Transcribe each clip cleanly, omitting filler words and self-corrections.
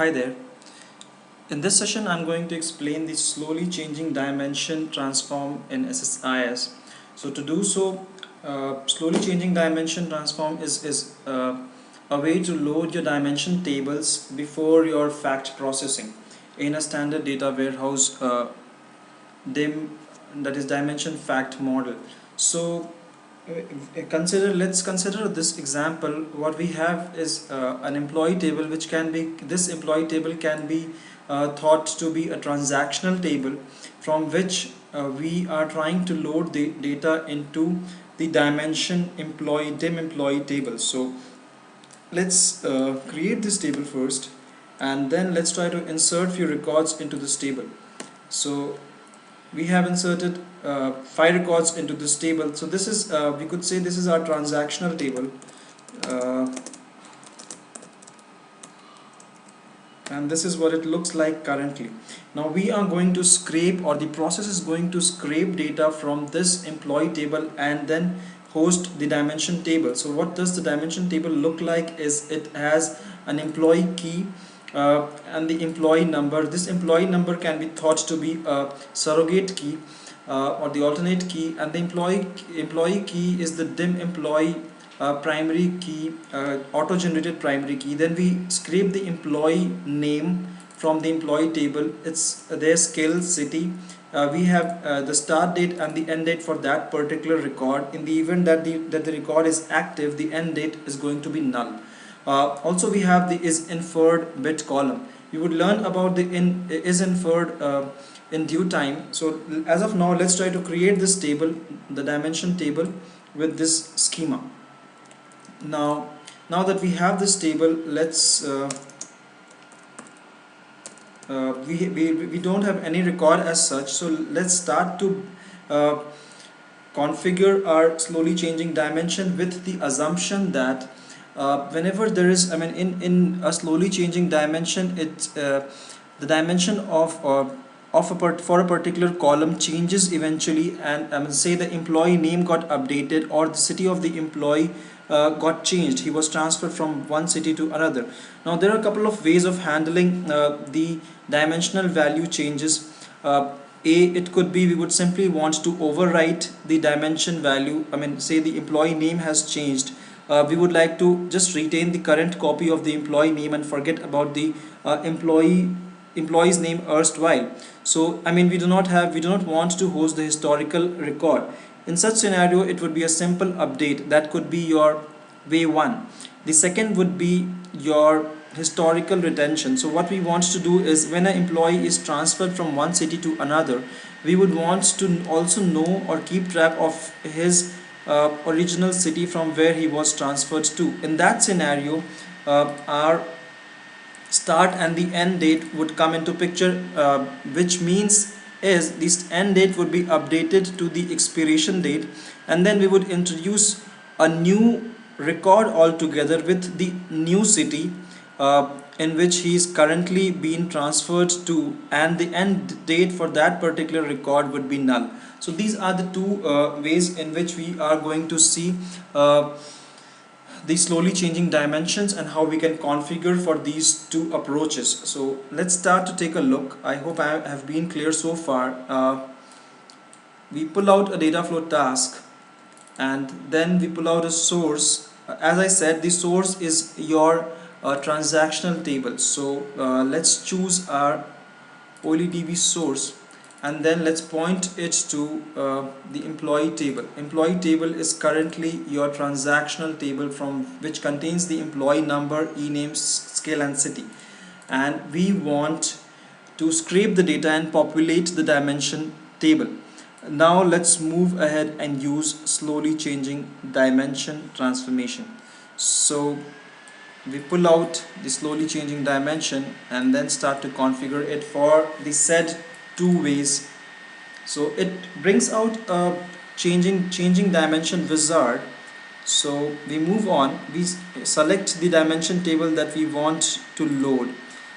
Hi there. In this session, I'm going to explain the slowly changing dimension transform in SSIS. So to do so, slowly changing dimension transform is a way to load your dimension tables before your fact processing in a standard data warehouse dim that is dimension fact model. So let's consider this example. What we have is an employee table, which can be this employee table can be thought to be a transactional table from which we are trying to load the data into the dimension employee table. So let's create this table first, and then let's try to insert few records into this table. So we have inserted 5 records into this table. So this is we could say this is our transactional table, uh, and this is what it looks like currently. Now we are going to scrape, or the process is going to scrape data from this employee table and then host the dimension table. So what does the dimension table look like is it has an employee key and the employee number. This employee number can be thought to be a surrogate key or the alternate key, and the employee key is the dim employee primary key, auto-generated primary key. Then we scrape the employee name from the employee table. It's their skill, city. We have the start date and the end date for that particular record. In the event that the record is active, the end date is going to be null. Also we have the is inferred bit column. We would learn about the is inferred in due time. So as of now, let's try to create this table, the dimension table, with this schema. Now that we have this table, let's we don't have any record as such, so let's start to configure our slowly changing dimension with the assumption that whenever there is, in a slowly changing dimension, it's the dimension for a particular column changes eventually, and say the employee name got updated or the city of the employee got changed. He was transferred from one city to another. Now there are a couple of ways of handling the dimensional value changes. It could be we would simply want to overwrite the dimension value. Say the employee name has changed. We would like to just retain the current copy of the employee name and forget about the employee's name erstwhile. So we do not want to host the historical record. In such scenario, it would be a simple update. That could be your way one. The second would be your historical retention. So what we want to do is, when an employee is transferred from one city to another, we would want to also know or keep track of his original city from where he was transferred to. In that scenario, our start and the end date would come into picture, which means is this end date would be updated to the expiration date, and then we would introduce a new record altogether with the new city in which he is currently being transferred to, and the end date for that particular record would be null. So these are the two ways in which we are going to see the slowly changing dimensions and how we can configure for these two approaches. So let's start to take a look. I hope I have been clear so far. We pull out a data flow task, and then we pull out a source. As I said, the source is your transactional table. So let's choose our OLEDB source, and then let's point it to the employee table. Employee table is currently your transactional table, from which contains the employee number, e-name, skill and city, and we want to scrape the data and populate the dimension table. Now let's move ahead and use slowly changing dimension transformation. So we pull out the slowly changing dimension and then start to configure it for the said two ways. So it brings out a changing dimension wizard. So we move on, we select the dimension table that we want to load.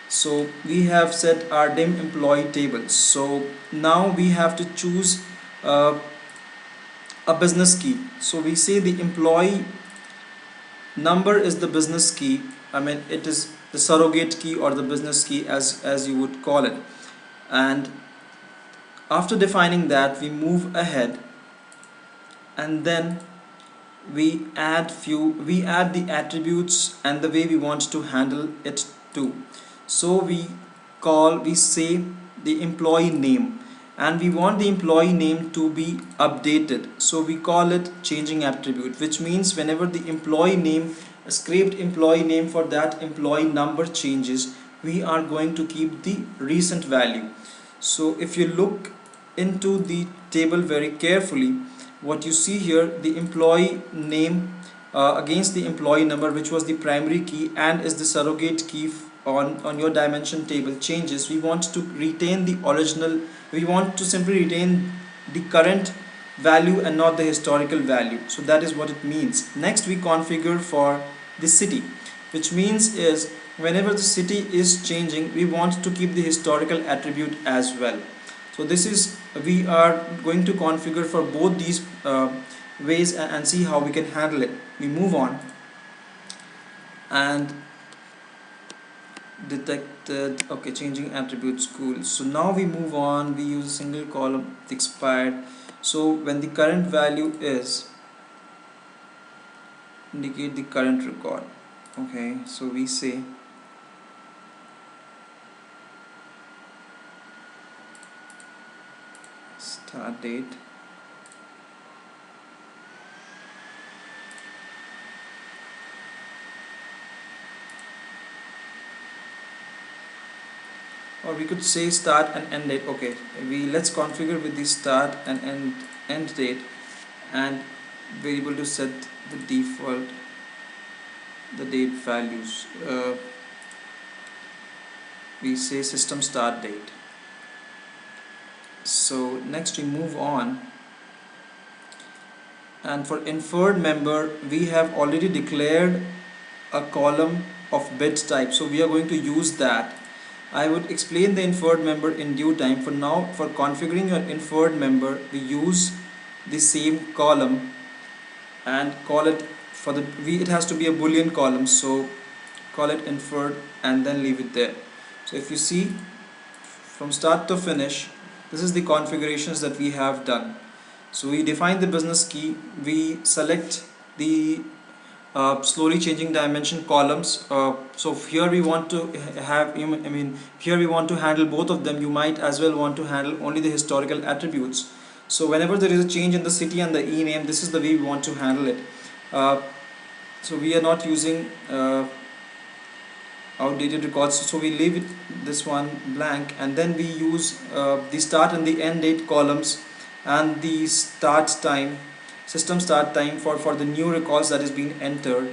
So we have set our dim employee table. So now we have to choose a business key. So we say the employee number is the business key. It is the surrogate key or the business key as you would call it. And after defining that, we move ahead, and then we add the attributes and the way we want to handle it too. So we say the employee name, and we want the employee name to be updated, so we call it changing attribute, which means whenever the employee name, a scraped employee name for that employee number changes, we are going to keep the recent value. So if you look into the table very carefully, what you see here, the employee name against the employee number, which was the primary key and is the surrogate key on your dimension table, changes. We want to retain the original, we want to simply retain the current value and not the historical value. So that is what it means. Next, we configure for the city, which means is whenever the city is changing, we want to keep the historical attribute as well. So this is, we are going to configure for both these ways and see how we can handle it. We move on, and detected, okay, changing attributes, cool. So now we move on, we use a single column expired. So when the current value is, indicate the current record. Okay, so we say start date, or we could say start and end date. Okay, let's configure with the start and end date, and we're able to set the default, the date values. We say system start date. So next we move on, and for inferred member we have already declared a column of bit type, so we are going to use that. I would explain the inferred member in due time. For now, for configuring your inferred member, we use the same column and call it, for the it has to be a boolean column, so call it inferred and then leave it there. So if you see from start to finish, this is the configurations that we have done. So we define the business key, we select the slowly changing dimension columns. So here we want to have, here we want to handle both of them. You might as well want to handle only the historical attributes. So whenever there is a change in the city and the e-name, this is the way we want to handle it. So we are not using outdated records, so we leave it, this one blank, and then we use the start and the end date columns and the start time, system start time for the new records that is being entered,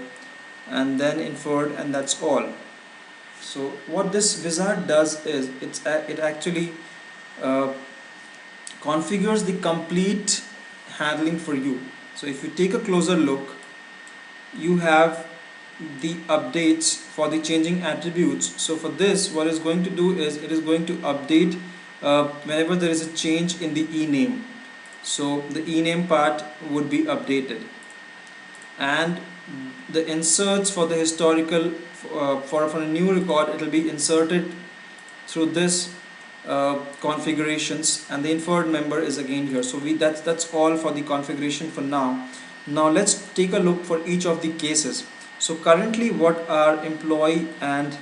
and then inferred, and that's all. So what this wizard does is it actually configures the complete handling for you. So if you take a closer look, you have the updates for the changing attributes. So for this, what it's going to do is it is going to update whenever there is a change in the e-name. So the e-name part would be updated, and the inserts for the historical for a new record, it will be inserted through this configurations, and the inferred member is again here. So that's all for the configuration for now. Now let's take a look for each of the cases. So currently what our employee and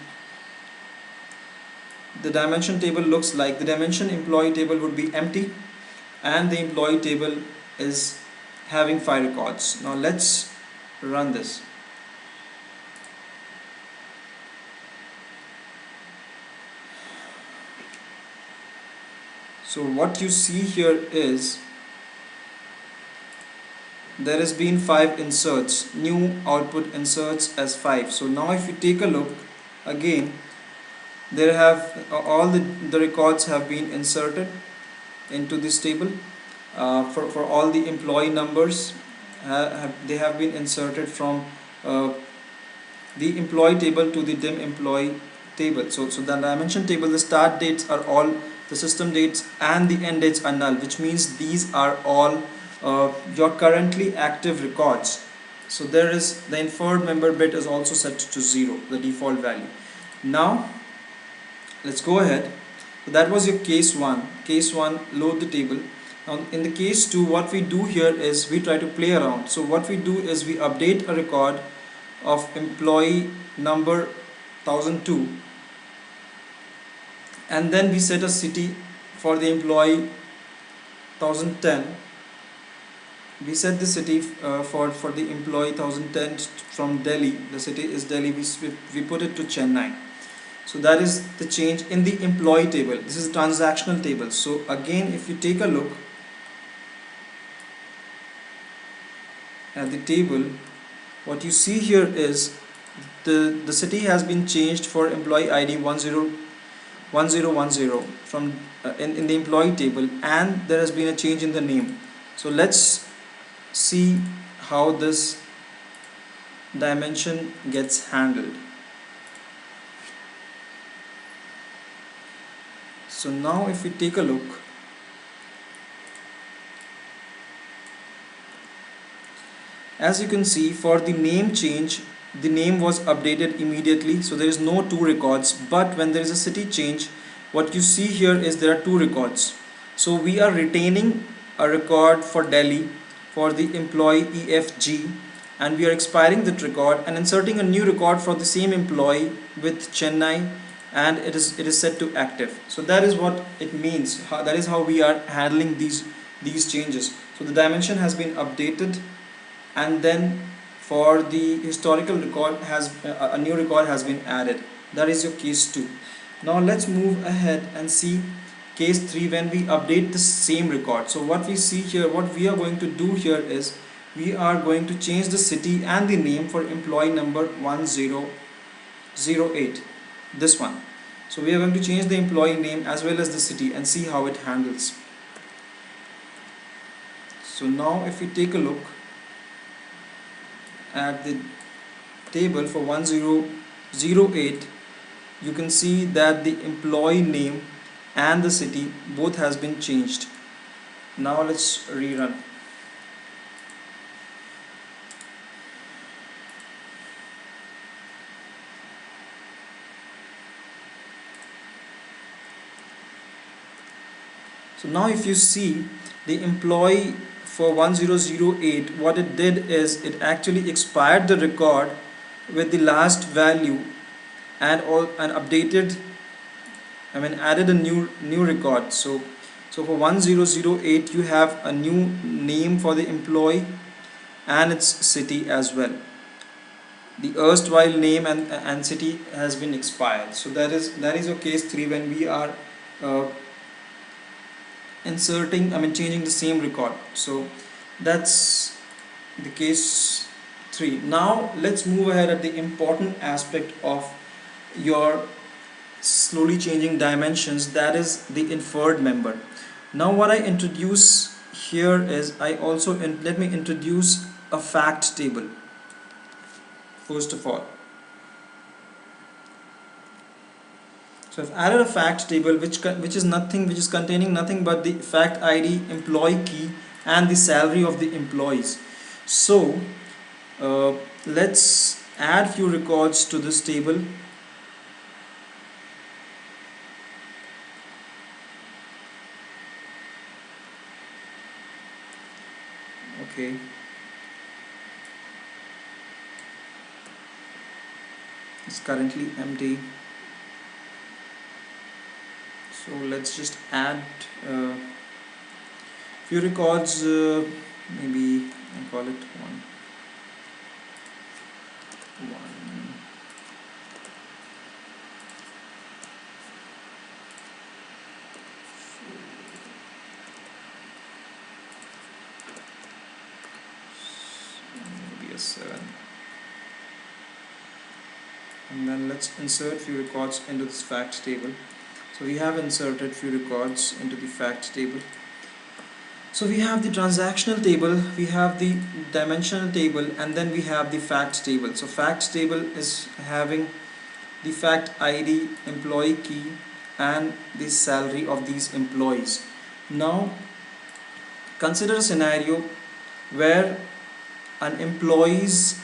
the dimension table looks like, the dimension employee table would be empty and the employee table is having 5 records. Now let's run this. So what you see here is there has been 5 inserts, new output inserts as 5. So now if you take a look again, there have all the records have been inserted into this table. For all the employee numbers, they have been inserted from the employee table to the dim employee table. So the dimension table, the start dates are all, the system dates and the end dates are null, which means these are all your currently active records. So there is the inferred member bit is also set to 0, the default value. Now let's go ahead. So that was your case 1. Case 1, load the table. Now in the case 2, what we do here is we try to play around. So what we do is we update a record of employee number 1002, and then we set a city for the employee 1010. We set the city for the employee 1010 from Delhi. The city is Delhi. We put it to Chennai. So that is the change in the employee table. This is a transactional table. So again, if you take a look at the table, what you see here is the city has been changed for employee ID 1010 from in the employee table, and there has been a change in the name. So let's see how this dimension gets handled. So now if we take a look, as you can see, for the name change, the name was updated immediately, so there is no 2 records. But when there is a city change, what you see here is there are 2 records. So we are retaining a record for Delhi for the employee EFG, and we are expiring that record and inserting a new record for the same employee with Chennai, and it is set to active. So that is what it means. That is how we are handling these changes. So the dimension has been updated, and then for the historical record has a new record has been added. That is your case 2. Now let's move ahead and see case 3 when we update the same record. So what we see here, what we are going to do here is we are going to change the city and the name for employee number 1008, this one. So we are going to change the employee name as well as the city and see how it handles. So now if we take a look at the table for 1008, you can see that the employee name and the city both has been changed. Now let's rerun. So now if you see the employee for 1008, what it did is it actually expired the record with the last value and updated, added a new record. So for 1008 you have a new name for the employee and its city as well. The erstwhile name and city has been expired. So that is your case 3 when we are changing the same record. So that's the case 3. Now let's move ahead at the important aspect of your slowly changing dimensions, that is the inferred member. Now what I introduce here is let me introduce a fact table first of all. So I've added a fact table which is containing nothing but the fact ID, employee key, and the salary of the employees. So let's add few records to this table. Okay. It's currently empty. So let's just add few records, maybe I call it one. Maybe a 7. And then let's insert few records into this fact table. So we have inserted few records into the fact table. So we have the transactional table, we have the dimensional table, and then we have the fact table. So fact table is having the fact ID, employee key, and the salary of these employees. Now consider a scenario where an employee's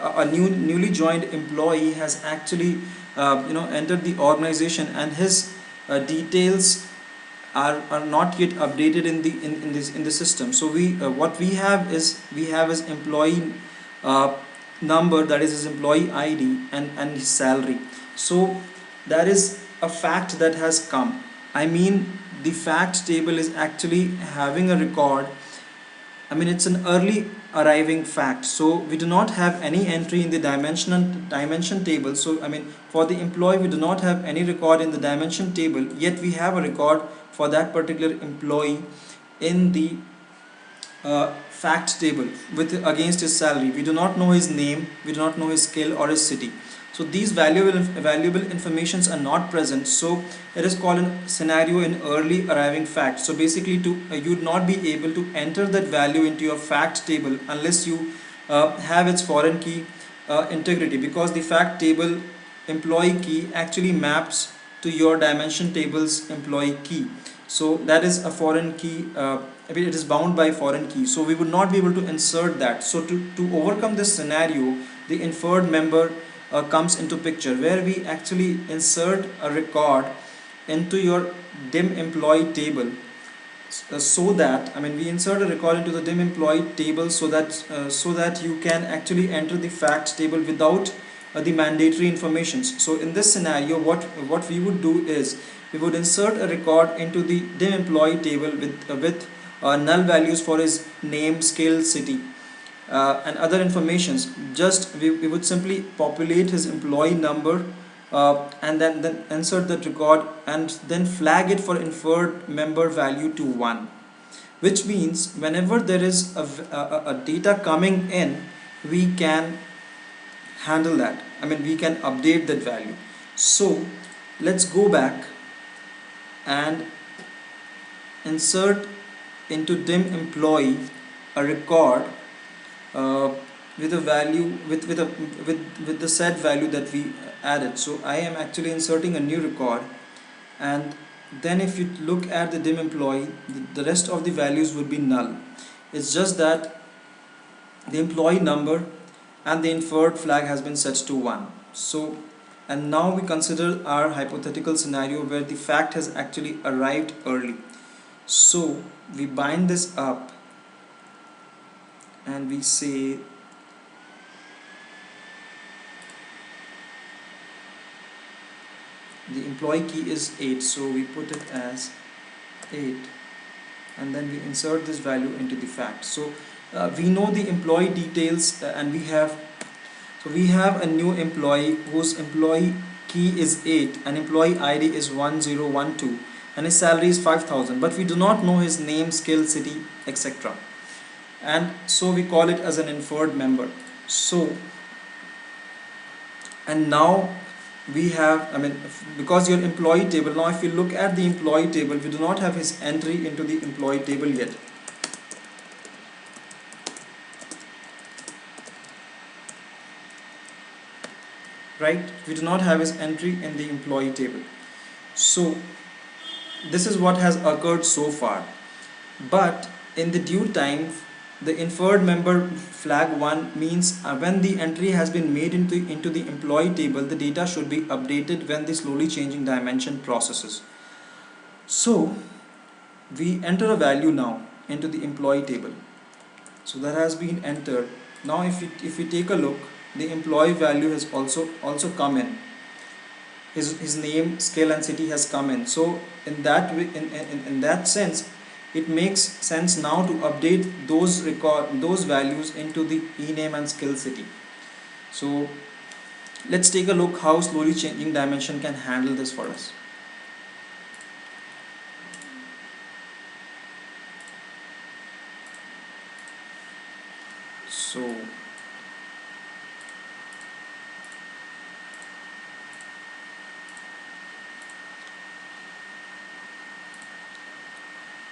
a newly joined employee has actually entered the organization, and his details are not yet updated in the system. So we what we have is employee uh, number, that is his employee ID, and his salary. So that is a fact that has come. I mean, the fact table is actually having a record. I mean, it's an early arriving fact. So we do not have any entry in the dimension table. So I mean, for the employee, we do not have any record in the dimension table. Yet we have a record for that particular employee in the fact table with against his salary. We do not know his name. We do not know his skill or his city. So these valuable informations are not present. So it is called a scenario in early arriving fact. So basically, to you would not be able to enter that value into your fact table unless you have its foreign key integrity, because the fact table employee key actually maps to your dimension table's employee key. So that is a foreign key. It is bound by foreign key. So we would not be able to insert that. So to overcome this scenario, the inferred member comes into picture, where we actually insert a record into your dim employee table, so that we insert a record into the dim employee table so that you can actually enter the fact table without the mandatory informations. So in this scenario, what we would do is we would insert a record into the dim employee table with null values for his name, skill, city, and other informations. Just we would simply populate his employee number, and then insert that record, and then flag it for inferred member value to 1, which means whenever there is a data coming in, we can handle that. We can update that value. So let's go back and insert into dim employee a record with a value with the set value that we added. So I am actually inserting a new record, and then if you look at the dim employee, the rest of the values would be null. It's just that the employee number and the inferred flag has been set to 1. So, and now we consider our hypothetical scenario where the fact has actually arrived early. So we bind this up and we say the employee key is 8, so we put it as 8, and then we insert this value into the fact. So we know the employee details, and we have a new employee whose employee key is 8 and employee ID is 1012 and his salary is 5,000, but we do not know his name, skill, city, etc. And so we call it as an inferred member. So, and now we have, because your employee table, now if you look at the employee table, we do not have his entry into the employee table yet. Right? We do not have his entry in the employee table. So this is what has occurred so far. But in the due time, the inferred member flag 1 means when the entry has been made into the employee table, the data should be updated when the slowly changing dimension processes. So we enter a value now into the employee table. So that has been entered. Now if we take a look, the employee value has also come in. His name, skill and city has come in. So in that way, in that sense, it makes sense now to update those values into the e-name and skill city. So let's take a look how slowly changing dimension can handle this for us. So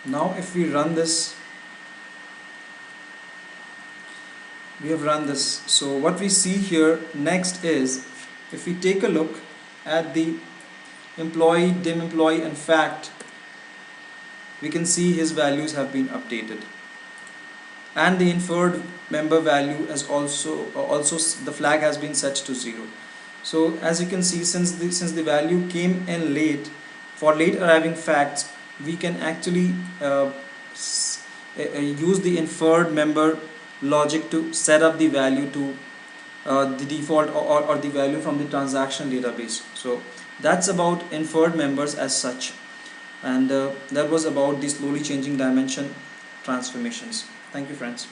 now if we run this, we have run this. So what we see here next is, if we take a look at the employee, dim employee and fact, we can see his values have been updated. and the inferred member value is also the flag has been set to 0. So as you can see, since the value came in late, for late arriving facts, we can actually use the inferred member logic to set up the value to the default or the value from the transaction database. So that's about inferred members as such, and that was about the slowly changing dimension transformations. Thank you, friends.